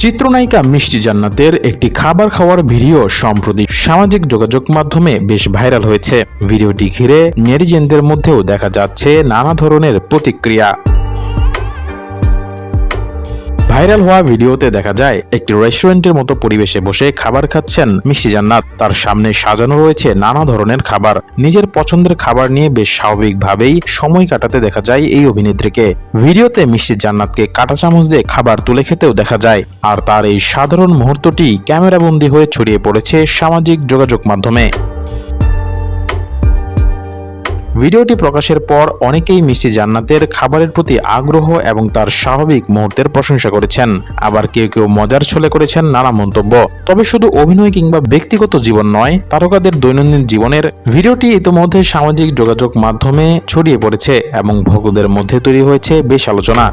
চিত্রনায়িকা মিষ্টি জান্নাতের একটি খাবার খাওয়ার ভিডিও সম্প্রতি সামাজিক যোগাযোগ মাধ্যমে বেশ ভাইরাল হয়েছে। ভিডিওটি ঘিরে নেটিজেনদের মধ্যেও দেখা যাচ্ছে নানা ধরনের প্রতিক্রিয়া। ভাইরাল হওয়া ভিডিওতে দেখা যায় একটি রেস্টুরেন্টের মতো পরিবেশে বসে খাবার খাচ্ছেন মিষ্টি জান্নাত। তার সামনে সাজানো রয়েছে নানা ধরনের খাবার। নিজের পছন্দের খাবার নিয়ে বেশ স্বাভাবিকভাবেই সময় কাটাতে দেখা যায় এই অভিনেত্রীকে। ভিডিওতে মিষ্টি জান্নাতকে কাঁটা চামচ দিয়ে খাবার তুলে খেতেও দেখা যায়। আর তার এই সাধারণ মুহূর্তটি ক্যামেরাবন্দী হয়ে ছড়িয়ে পড়েছে সামাজিক যোগাযোগ মাধ্যমে। ভিডিওটি প্রকাশের পর অনেকেই মিষ্টি জান্নাতের খাবারের প্রতি আগ্রহ এবং তার স্বাভাবিক মুহূর্তের প্রশংসা করেছেন। আবার কেউ কেউ মজার ছলে করেছেন নানা মন্তব্য। তবে শুধু অভিনয় কিংবা ব্যক্তিগত জীবন নয়, তারকাদের দৈনন্দিন জীবনের ভিডিওটি ইতিমধ্যে সামাজিক যোগাযোগ মাধ্যমে ছড়িয়ে পড়েছে এবং ভক্তদের মধ্যে তৈরি হয়েছে বেশ আলোচনা।